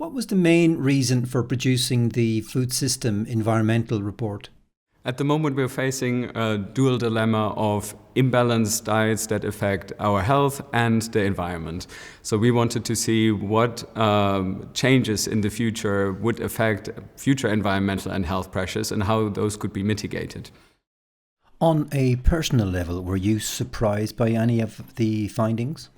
What was the main reason for producing the Food System Environmental Report? At the moment, we're facing a dual dilemma of imbalanced diets that affect our health and the environment. So we wanted to see what changes in the future would affect future environmental and health pressures and how those could be mitigated. On a personal level, were you surprised by any of the findings?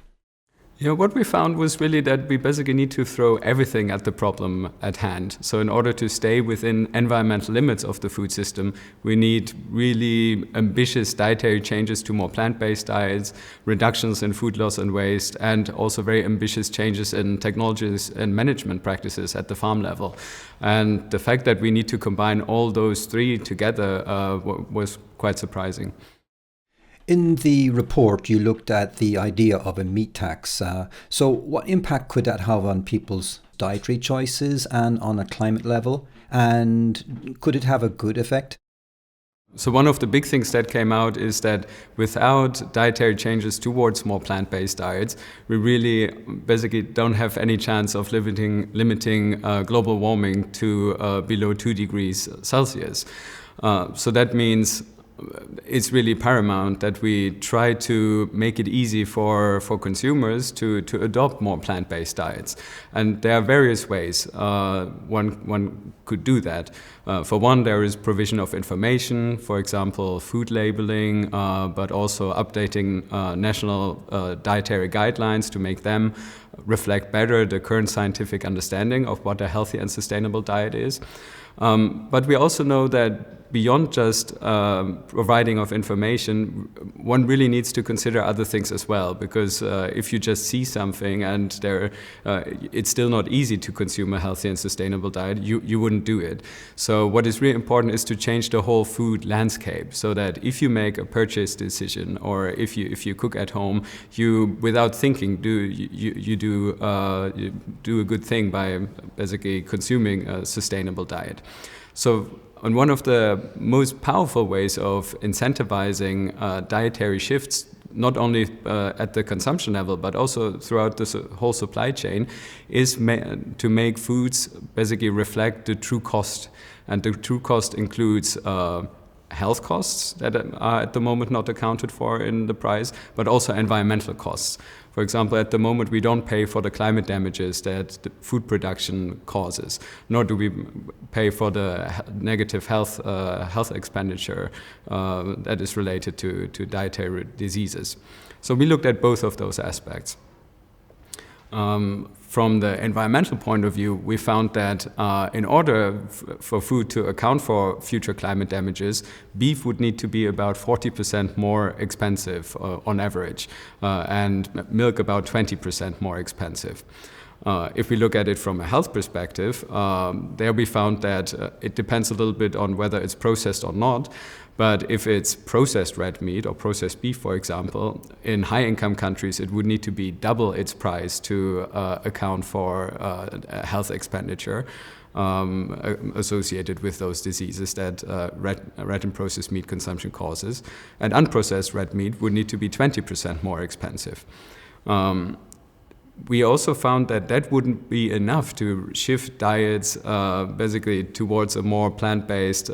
Yeah, what we found was really that we basically need to throw everything at the problem at hand. So in order to stay within environmental limits of the food system, we need really ambitious dietary changes to more plant-based diets, reductions in food loss and waste, and also very ambitious changes in technologies and management practices at the farm level. And the fact that we need to combine all those three together was quite surprising. In the report, you looked at the idea of a meat tax. So what impact could that have on people's dietary choices and on a climate level? And could it have a good effect? So one of the big things that came out is that without dietary changes towards more plant-based diets, we really basically don't have any chance of limiting global warming to below 2 degrees Celsius. So that means it's really paramount that we try to make it easy for consumers to adopt more plant-based diets. And there are various ways one could do that. For one, there is provision of information, for example, food labeling, but also updating national dietary guidelines to make them reflect better the current scientific understanding of what a healthy and sustainable diet is. But we also know that beyond just providing of information, one really needs to consider other things as well, because if you just see something and it's still not easy to consume a healthy and sustainable diet, you wouldn't do it. So what is really important is to change the whole food landscape, so that if you make a purchase decision or if you cook at home, you without thinking you do a good thing by basically consuming a sustainable diet. So and one of the most powerful ways of incentivizing dietary shifts, not only at the consumption level, but also throughout the whole supply chain, is to make foods basically reflect the true cost. And the true cost includes health costs that are at the moment not accounted for in the price, but also environmental costs. For example, at the moment we don't pay for the climate damages that the food production causes, nor do we pay for the negative health expenditure that is related to dietary diseases. So we looked at both of those aspects. From the environmental point of view, we found that in order for food to account for future climate damages, beef would need to be about 40% more expensive on average, and milk about 20% more expensive. If we look at it from a health perspective, there we found that it depends a little bit on whether it's processed or not. But if it's processed red meat or processed beef, for example, in high-income countries, it would need to be double its price to account for health expenditure associated with those diseases that red and processed meat consumption causes. And unprocessed red meat would need to be 20% more expensive. We also found that wouldn't be enough to shift diets basically towards a more plant-based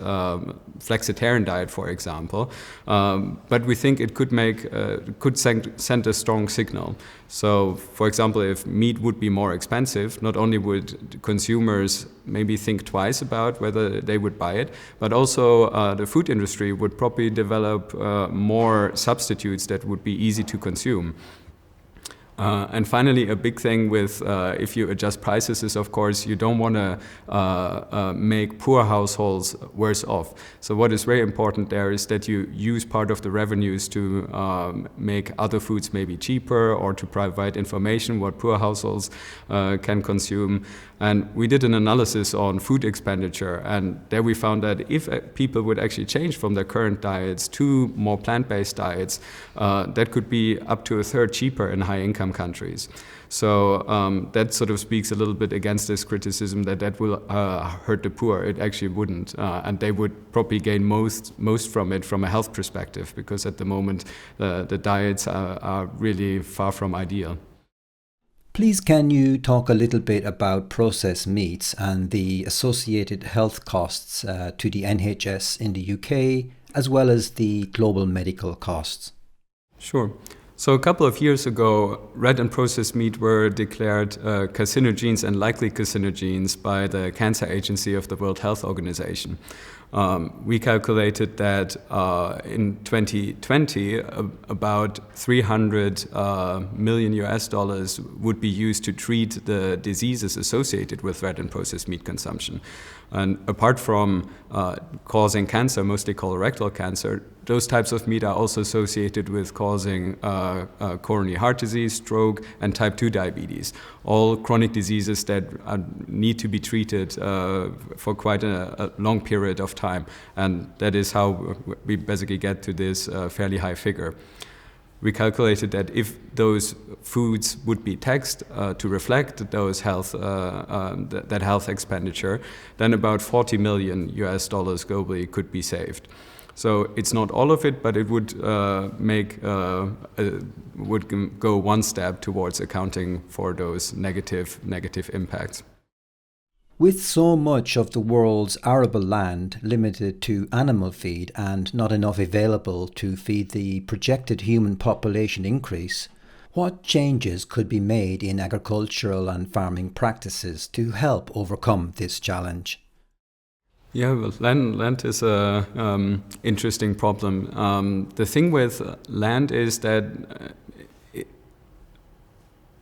flexitarian diet, for example. But we think it could send a strong signal. So, for example, if meat would be more expensive, not only would consumers maybe think twice about whether they would buy it, but also the food industry would probably develop more substitutes that would be easy to consume. And finally, a big thing with if you adjust prices is, of course, you don't want to make poor households worse off. So what is very important there is that you use part of the revenues to make other foods maybe cheaper, or to provide information what poor households can consume. And we did an analysis on food expenditure, and there we found that if people would actually change from their current diets to more plant-based diets, that could be up to a third cheaper in high-income countries. So that sort of speaks a little bit against this criticism that will hurt the poor. It actually wouldn't, and they would probably gain most from it from a health perspective, because at the moment the diets are really far from ideal. Please, can you talk a little bit about processed meats and the associated health costs to the NHS in the UK, as well as the global medical costs? Sure. So a couple of years ago, red and processed meat were declared carcinogens and likely carcinogens by the Cancer Agency of the World Health Organization. We calculated that in 2020, about 300 million US dollars would be used to treat the diseases associated with red and processed meat consumption. And apart from causing cancer, mostly colorectal cancer, those types of meat are also associated with causing coronary heart disease, stroke, and type 2 diabetes, all chronic diseases that need to be treated for quite a long period of time. And that is how we basically get to this fairly high figure. We calculated that if those foods would be taxed to reflect those that health expenditure, then about 40 million US dollars globally could be saved. So it's not all of it, but it would would go one step towards accounting for those negative impacts. With so much of the world's arable land limited to animal feed and not enough available to feed the projected human population increase, what changes could be made in agricultural and farming practices to help overcome this challenge? Yeah, well, land is a interesting problem. The thing with land is that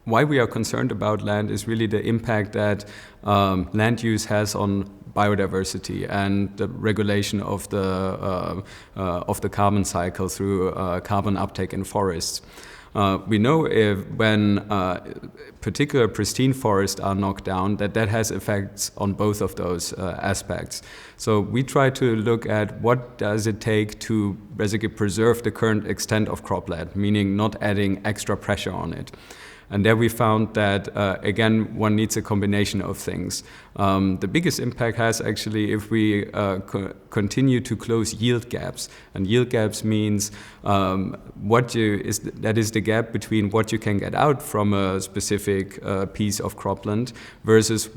why we are concerned about land is really the impact that land use has on biodiversity and the regulation of the carbon cycle through carbon uptake in forests. We know when particular pristine forests are knocked down, that has effects on both of those aspects. So we try to look at what does it take to basically preserve the current extent of cropland, meaning not adding extra pressure on it. And there we found that, again, one needs a combination of things. The biggest impact has actually if we continue to close yield gaps. And yield gaps means that is the gap between what you can get out from a specific piece of cropland versus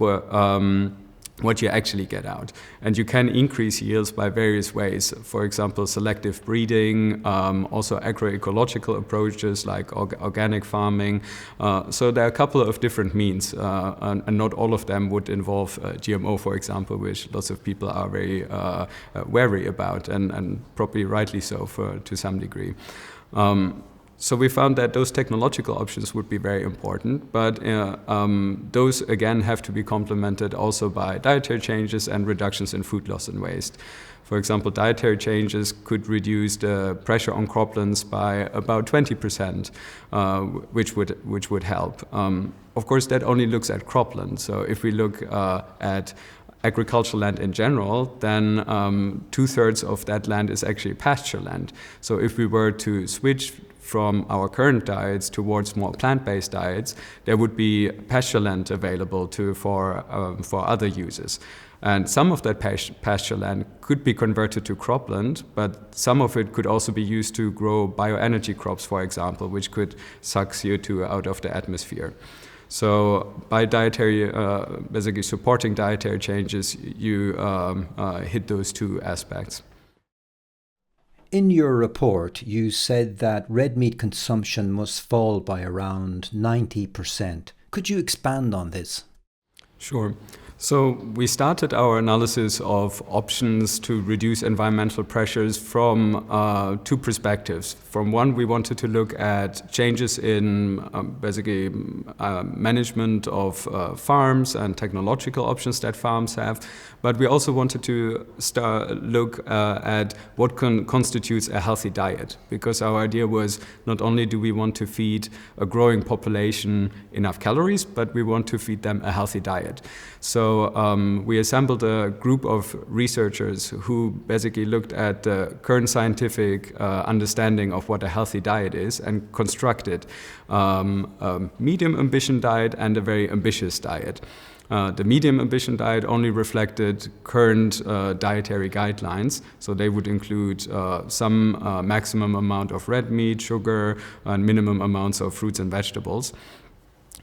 what you actually get out. And you can increase yields by various ways. For example, selective breeding, also agroecological approaches like organic farming. So there are a couple of different means, and not all of them would involve GMO, for example, which lots of people are very wary about, and probably rightly so to some degree. So we found that those technological options would be very important, but those again have to be complemented also by dietary changes and reductions in food loss and waste. For example, dietary changes could reduce the pressure on croplands by about 20%, which would help. Of course, that only looks at cropland. So if we look at agricultural land in general, then 2/3 of that land is actually pasture land. So if we were to switch from our current diets towards more plant-based diets, there would be pasture land available for other uses. And some of that pasture land could be converted to cropland, but some of it could also be used to grow bioenergy crops, for example, which could suck CO2 out of the atmosphere. So by basically supporting dietary changes, you hit those two aspects. In your report, you said that red meat consumption must fall by around 90%. Could you expand on this? Sure. So we started our analysis of options to reduce environmental pressures from two perspectives. From one, we wanted to look at changes in basically management of farms and technological options that farms have, but we also wanted to look at what constitutes a healthy diet, because our idea was not only do we want to feed a growing population enough calories, but we want to feed them a healthy diet. So we assembled a group of researchers who basically looked at the current scientific understanding of what a healthy diet is and constructed a medium ambition diet and a very ambitious diet. The medium ambition diet only reflected current dietary guidelines, so they would include some maximum amount of red meat, sugar, and minimum amounts of fruits and vegetables.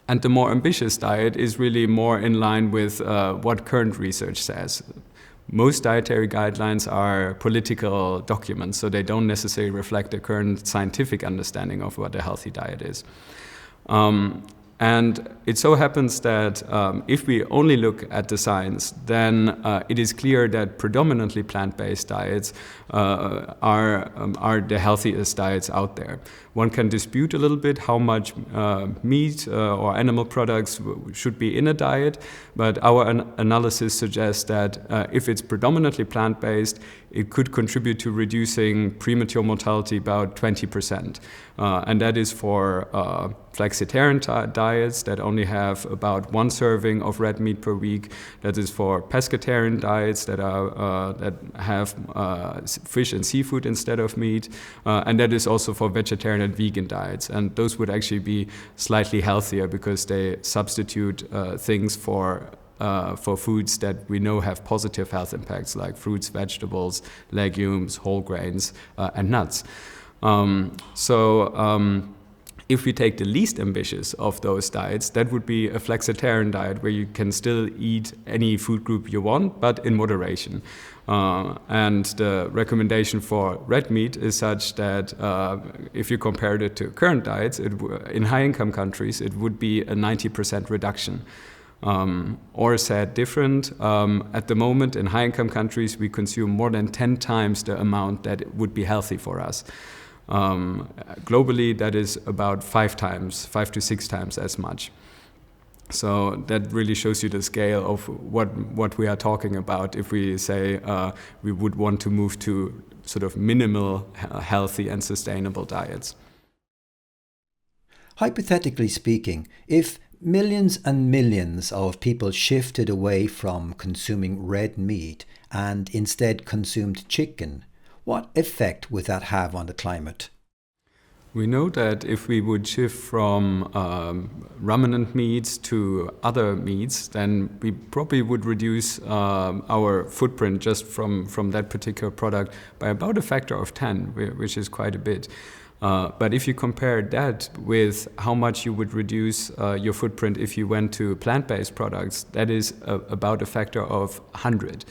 And the more ambitious diet is really more in line with what current research says. Most dietary guidelines are political documents, so they don't necessarily reflect the current scientific understanding of what a healthy diet is. And it so happens that if we only look at the science, then it is clear that predominantly plant-based diets are the healthiest diets out there. One can dispute a little bit how much meat or animal products should be in a diet, but our analysis suggests that if it's predominantly plant-based, it could contribute to reducing premature mortality about 20%. And that is for flexitarian diets that only have about 1 serving of red meat per week. That is for pescatarian diets that have fish and seafood instead of meat. And that is also for vegetarian and vegan diets. And those would actually be slightly healthier because they substitute things for foods that we know have positive health impacts, like fruits, vegetables, legumes, whole grains, and nuts. If we take the least ambitious of those diets, that would be a flexitarian diet where you can still eat any food group you want, but in moderation. And the recommendation for red meat is such that if you compared it to current diets, in high-income countries, it would be a 90% reduction. Or said different, at the moment in high-income countries, we consume more than 10 times the amount that would be healthy for us. Globally, that is about 5 to 6 times as much. So that really shows you the scale of what we are talking about if we say we would want to move to sort of minimal, healthy and sustainable diets. Hypothetically speaking, if millions and millions of people shifted away from consuming red meat and instead consumed chicken, what effect would that have on the climate? We know that if we would shift from ruminant meats to other meats, then we probably would reduce our footprint just from that particular product by about a factor of 10, which is quite a bit. But if you compare that with how much you would reduce your footprint if you went to plant-based products, that is about a factor of 100.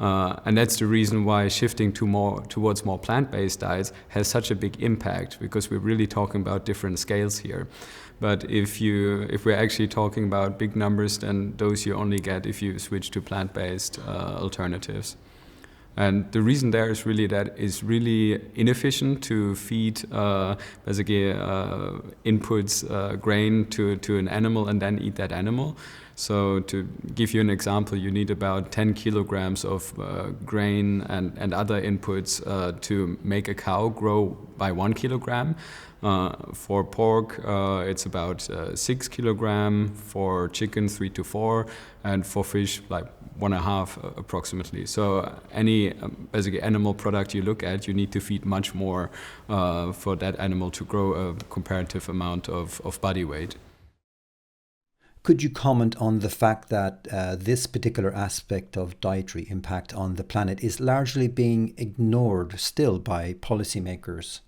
And that's the reason why shifting towards more plant-based diets has such a big impact, because we're really talking about different scales here. But if we're actually talking about big numbers, then those you only get if you switch to plant-based alternatives. And the reason there is really that it's really inefficient to feed basically inputs grain to an animal and then eat that animal. So to give you an example, you need about 10 kilograms of grain and other inputs to make a cow grow by 1 kilogram. For pork, it's about 6 kilogram, for chicken 3 to 4, and for fish like 1.5 approximately. So any basically animal product you look at, you need to feed much more for that animal to grow a comparative amount of body weight. Could you comment on the fact that this particular aspect of dietary impact on the planet is largely being ignored still by policymakers?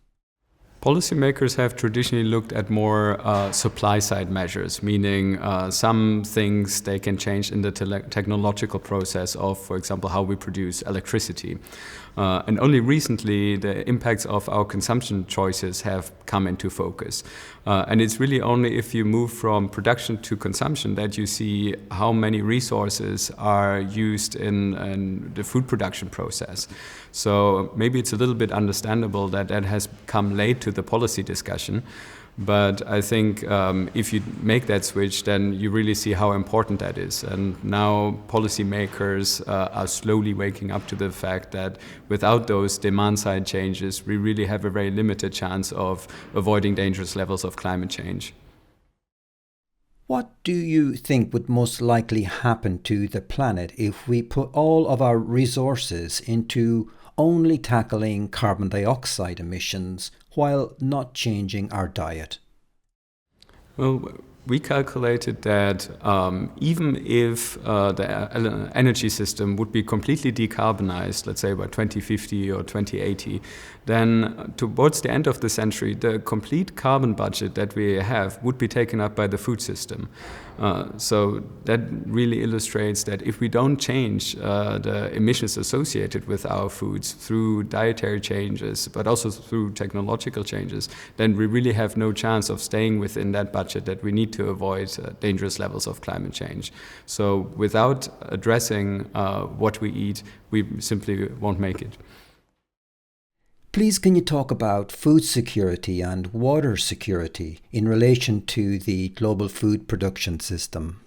Policymakers have traditionally looked at more supply-side measures, meaning some things they can change in the technological process of, for example, how we produce electricity. And only recently, the impacts of our consumption choices have come into focus. And it's really only if you move from production to consumption that you see how many resources are used in the food production process. So maybe it's a little bit understandable that that has come late to the policy discussion. But I think if you make that switch, then you really see how important that is. And now policymakers are slowly waking up to the fact that without those demand-side changes, we really have a very limited chance of avoiding dangerous levels of climate change. What do you think would most likely happen to the planet if we put all of our resources into only tackling carbon dioxide emissions while not changing our diet? Well, We calculated that even if the energy system would be completely decarbonized, let's say by 2050 or 2080, then towards the end of the century, the complete carbon budget that we have would be taken up by the food system. So that really illustrates that if we don't change the emissions associated with our foods through dietary changes, but also through technological changes, then we really have no chance of staying within that budget that we need to avoid dangerous levels of climate change. So without addressing what we eat, we simply won't make it. Please, can you talk about food security and water security in relation to the global food production system?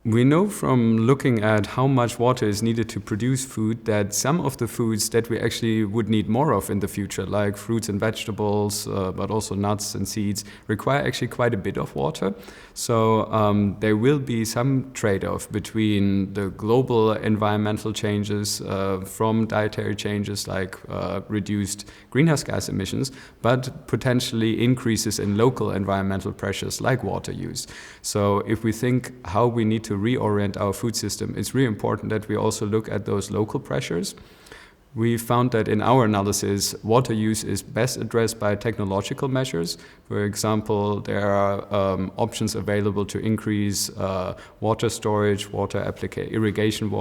We know from looking at how much water is needed to produce food that some of the foods that we actually would need more of in the future, like fruits and vegetables, but also nuts and seeds, require actually quite a bit of water. So there will be some trade-off between the global environmental changes from dietary changes like reduced greenhouse gas emissions, but potentially increases in local environmental pressures like water use. So if we think how we need to reorient our food system, it's really important that we also look at those local pressures. We found that in our analysis, water use is best addressed by technological measures. For example, there are options available to increase water storage, irrigation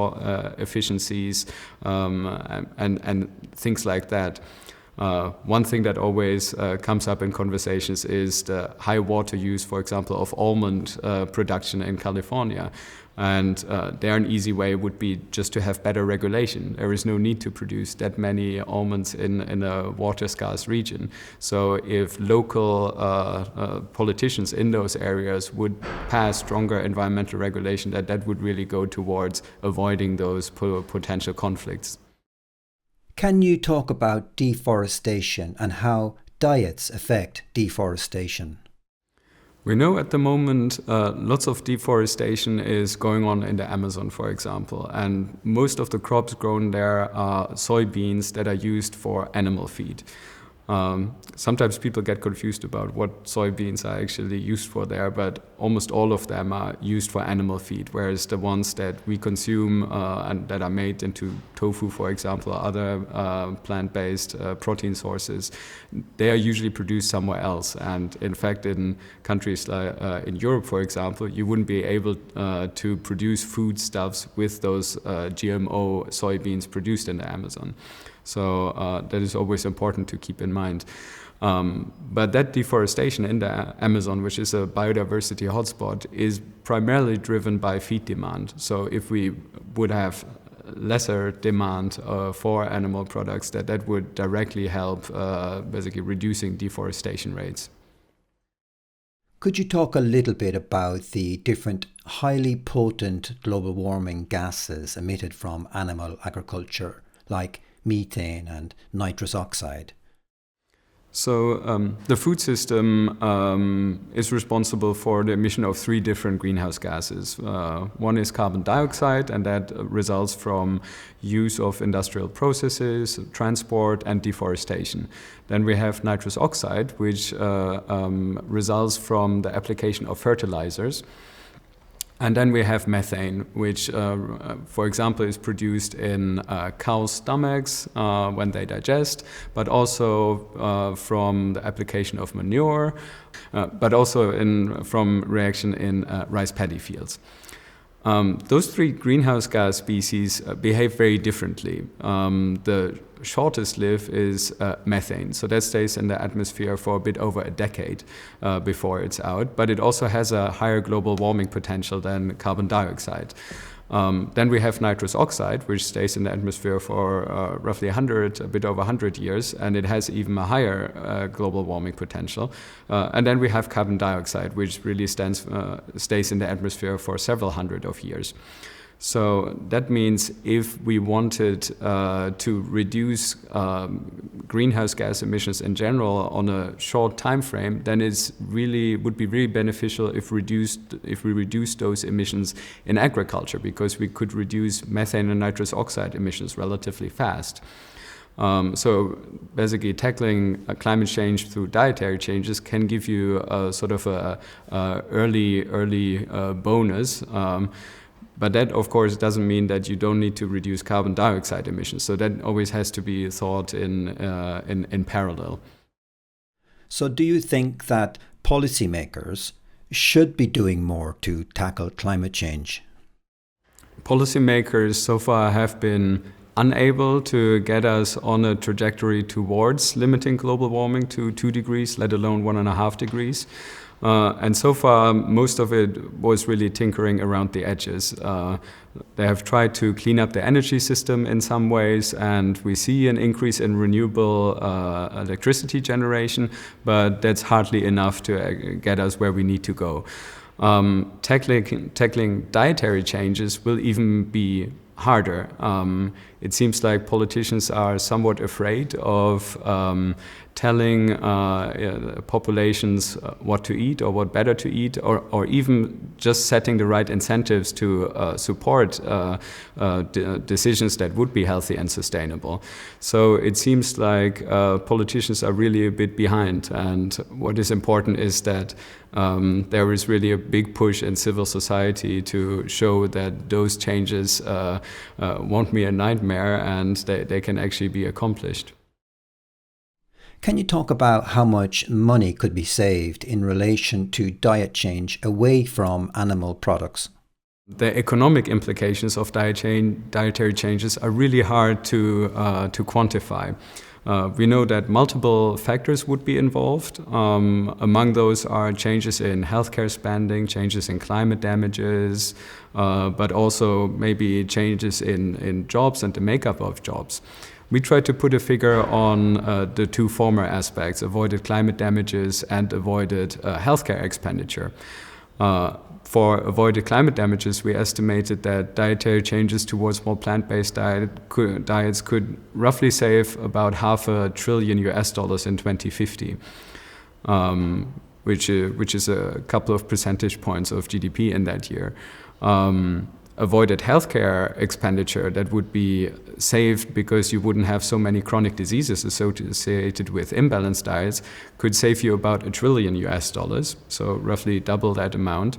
efficiencies, and things like that. One thing that always comes up in conversations is the high water use, for example, of almond production in California. And there an easy way would be just to have better regulation. There is no need to produce that many almonds in a water-scarce region. So if local politicians in those areas would pass stronger environmental regulation, that would really go towards avoiding those potential conflicts. Can you talk about deforestation and how diets affect deforestation? We know at the moment lots of deforestation is going on in the Amazon, for example, and most of the crops grown there are soybeans that are used for animal feed. Sometimes people get confused about what soybeans are actually used for there, but almost all of them are used for animal feed, whereas the ones that we consume and that are made into tofu, for example, or other plant-based protein sources, they are usually produced somewhere else. And in fact, in countries like in Europe, for example, you wouldn't be able to produce foodstuffs with those GMO soybeans produced in the Amazon. So that is always important to keep in mind. But that deforestation in the Amazon, which is a biodiversity hotspot, is primarily driven by feed demand. So if we would have lesser demand for animal products, that would directly help basically reducing deforestation rates. Could you talk a little bit about the different highly potent global warming gases emitted from animal agriculture, like methane and nitrous oxide? So the food system is responsible for the emission of 3 different greenhouse gases. One is carbon dioxide, and that results from use of industrial processes, transport, and deforestation. Then we have nitrous oxide, which results from the application of fertilizers. And then we have methane, which, for example, is produced in cows' stomachs when they digest, but also from the application of manure, but also from reaction in rice paddy fields. Those 3 greenhouse gas species behave very differently. The shortest lived is methane, so that stays in the atmosphere for a bit over a decade before it's out, but it also has a higher global warming potential than carbon dioxide. Then we have nitrous oxide, which stays in the atmosphere for roughly a bit over 100 years, and it has even a higher global warming potential. And then we have carbon dioxide, which really stays in the atmosphere for several hundred of years. So that means if we wanted to reduce greenhouse gas emissions in general on a short time frame, then would be really beneficial if we reduce those emissions in agriculture, because we could reduce methane and nitrous oxide emissions relatively fast. So basically tackling climate change through dietary changes can give you a sort of a early bonus. But that, of course, doesn't mean that you don't need to reduce carbon dioxide emissions. So that always has to be thought in parallel. So do you think that policymakers should be doing more to tackle climate change? Policymakers so far have been unable to get us on a trajectory towards limiting global warming to 2 degrees, let alone 1.5 degrees. And so far, most of it was really tinkering around the edges. They have tried to clean up the energy system in some ways, and we see an increase in renewable electricity generation, but that's hardly enough to get us where we need to go. Tackling dietary changes will even be harder. It seems like politicians are somewhat afraid of telling populations what to eat or what better to eat, or even just setting the right incentives to support decisions that would be healthy and sustainable. So it seems like politicians are really a bit behind, and what is important is that there is really a big push in civil society to show that those changes won't be a nightmare and they can actually be accomplished. Can you talk about how much money could be saved in relation to diet change away from animal products? The economic implications of dietary changes are really hard to quantify. We know that multiple factors would be involved. Among those are changes in healthcare spending, changes in climate damages, but also maybe changes in jobs and the makeup of jobs. We try to put a figure on the two former aspects, avoided climate damages and avoided healthcare expenditure. For avoided climate damages, we estimated that dietary changes towards more plant-based diets could roughly save about $500 billion in 2050, which is a couple of percentage points of GDP in that year. Avoided healthcare expenditure that would be saved because you wouldn't have so many chronic diseases associated with imbalanced diets could save you about $1 trillion, so roughly double that amount.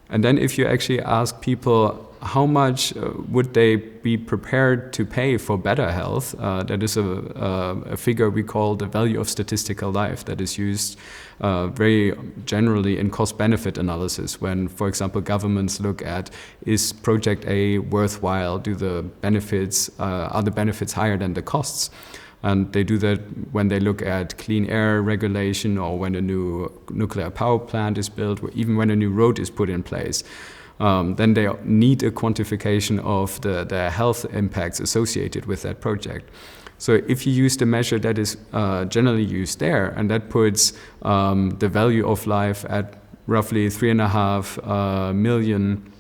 And then if you actually ask people how much would they be prepared to pay for better health, that is a figure we call the value of statistical life that is used very generally in cost-benefit analysis when, for example, governments look at, is project A worthwhile? Are the benefits higher than the costs? And they do that when they look at clean air regulation or when a new nuclear power plant is built, or even when a new road is put in place. Then they need a quantification of the health impacts associated with that project. So if you use the measure that is generally used there, and that puts the value of life at roughly $3.5 million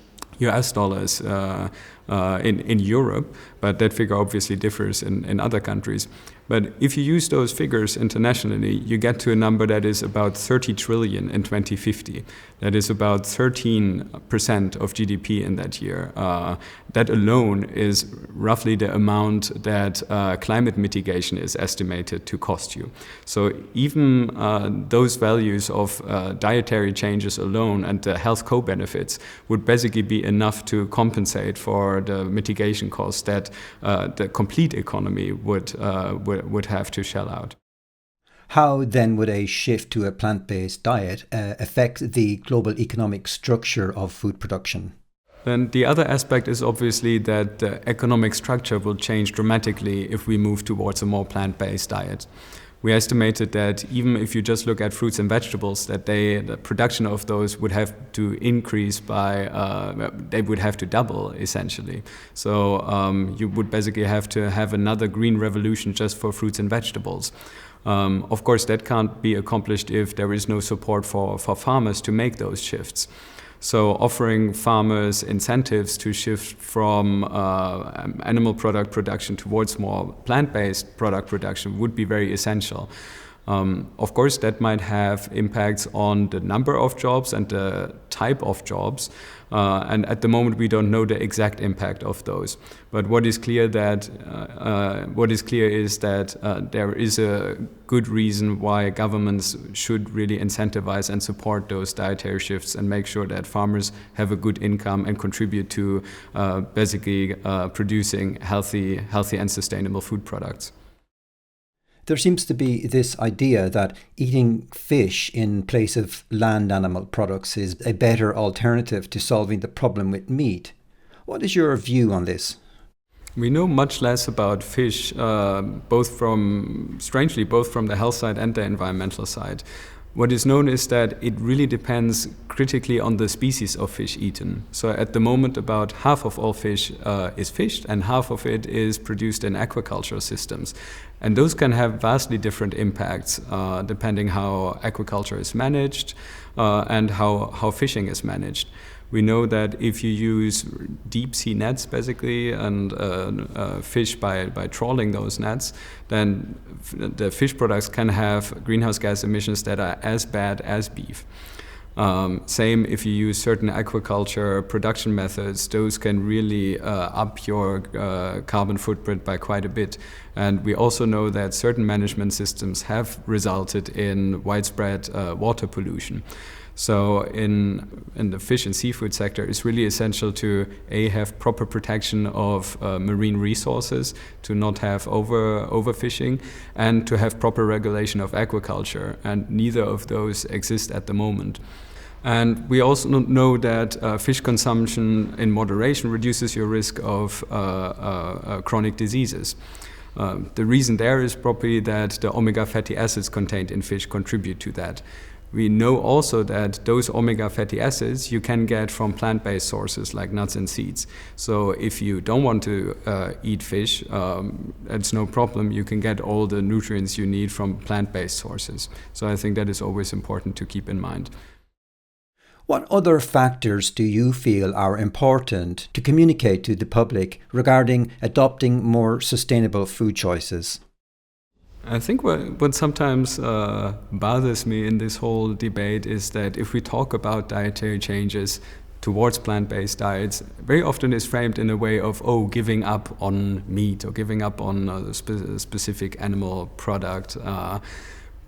in Europe, but that figure obviously differs in other countries. But if you use those figures internationally, you get to a number that is about 30 trillion in 2050. That is about 13% of GDP in that year. That alone is roughly the amount that climate mitigation is estimated to cost you. So even those values of dietary changes alone and the health co-benefits would basically be enough to compensate for the mitigation costs that the complete economy would have to shell out. How then would a shift to a plant-based diet affect the global economic structure of food production? And the other aspect is obviously that the economic structure will change dramatically if we move towards a more plant-based diet. We estimated that even if you just look at fruits and vegetables, that the production of those would have to increase by, they would have to double essentially. So you would basically have to have another green revolution just for fruits and vegetables. Of course, that can't be accomplished if there is no support for farmers to make those shifts. So offering farmers incentives to shift from animal product production towards more plant-based product production would be very essential. Of course, that might have impacts on the number of jobs and the type of jobs. And at the moment, we don't know the exact impact of those. But what is clear is that there is a good reason why governments should really incentivize and support those dietary shifts and make sure that farmers have a good income and contribute to basically producing healthy and sustainable food products. There seems to be this idea that eating fish in place of land animal products is a better alternative to solving the problem with meat. What is your view on this? We know much less about fish, both from the health side and the environmental side. What is known is that it really depends critically on the species of fish eaten. So at the moment, about half of all fish is fished and half of it is produced in aquaculture systems. And those can have vastly different impacts depending how aquaculture is managed and how fishing is managed. We know that if you use deep sea nets, basically, and fish by trawling those nets, then the fish products can have greenhouse gas emissions that are as bad as beef. Same if you use certain aquaculture production methods, those can really up your carbon footprint by quite a bit. And we also know that certain management systems have resulted in widespread water pollution. So in the fish and seafood sector, it's really essential to have proper protection of marine resources, to not have overfishing, and to have proper regulation of aquaculture. And neither of those exist at the moment. And we also know that fish consumption in moderation reduces your risk of chronic diseases. The reason there is probably that the omega fatty acids contained in fish contribute to that. We know also that those omega fatty acids you can get from plant-based sources like nuts and seeds. So if you don't want to eat fish, it's no problem. You can get all the nutrients you need from plant-based sources. So I think that is always important to keep in mind. What other factors do you feel are important to communicate to the public regarding adopting more sustainable food choices? I think what sometimes bothers me in this whole debate is that if we talk about dietary changes towards plant-based diets, very often is framed in a way of, giving up on meat or giving up on a specific animal product.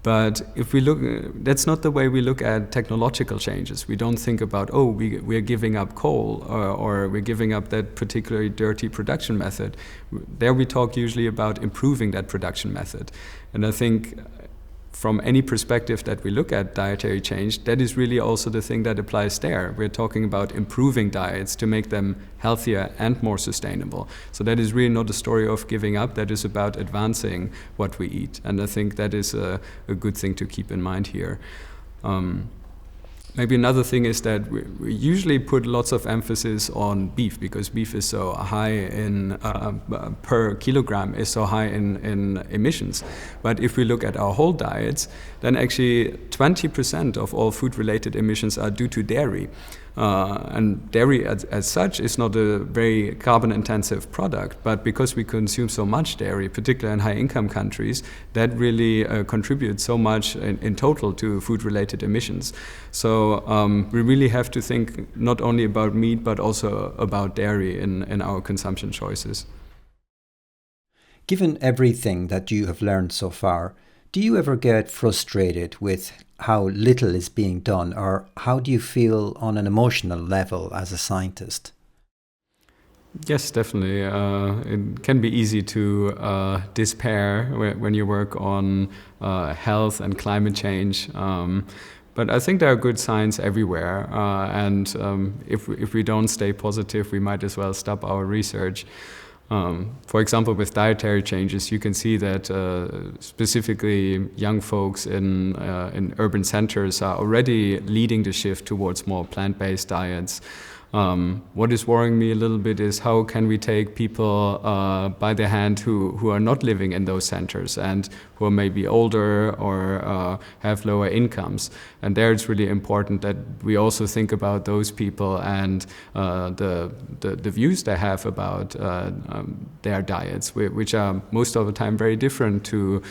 But if we look, that's not the way we look at technological changes. We don't think about, we're giving up coal or we're giving up that particularly dirty production method. There we talk usually about improving that production method. And I think from any perspective that we look at dietary change, that is really also the thing that applies there. We're talking about improving diets to make them healthier and more sustainable. So that is really not a story of giving up, that is about advancing what we eat. And I think that is a good thing to keep in mind here. Maybe another thing is that we usually put lots of emphasis on beef because beef is so high in per kilogram is so high in emissions. But if we look at our whole diets, then actually 20% of all food-related emissions are due to dairy. And dairy as such is not a very carbon-intensive product, but because we consume so much dairy, particularly in high-income countries, that really contributes so much in total to food-related emissions. So we really have to think not only about meat, but also about dairy in our consumption choices. Given everything that you have learned so far, do you ever get frustrated with how little is being done, or how do you feel on an emotional level as a scientist? Yes, definitely. It can be easy to despair when you work on health and climate change. But I think there are good signs everywhere. And if we don't stay positive, we might as well stop our research. For example, with dietary changes, you can see that specifically young folks in urban centers are already leading the shift towards more plant-based diets. What is worrying me a little bit is how can we take people by the hand who are not living in those centers and who are maybe older or have lower incomes. And there it's really important that we also think about those people and the views they have about their diets, which are most of the time very different to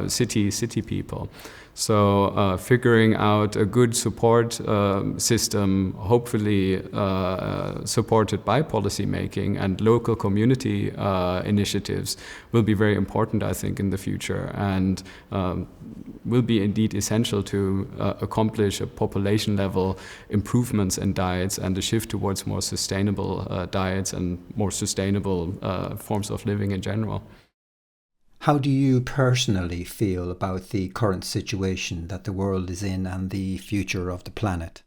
city people. So figuring out a good support system, hopefully supported by policy making and local community initiatives, will be very important, I think, in the future, and will be indeed essential to accomplish a population level improvements in diets and a shift towards more sustainable diets and more sustainable forms of living in general. How do you personally feel about the current situation that the world is in and the future of the planet?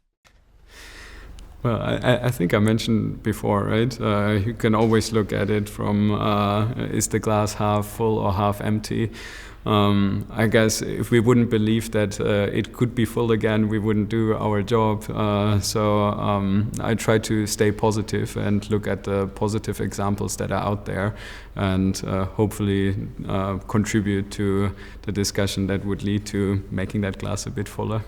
Well, I think I mentioned before, right? You can always look at it from is the glass half full or half empty? I guess if we wouldn't believe that it could be full again, we wouldn't do our job. So I try to stay positive and look at the positive examples that are out there and hopefully contribute to the discussion that would lead to making that glass a bit fuller.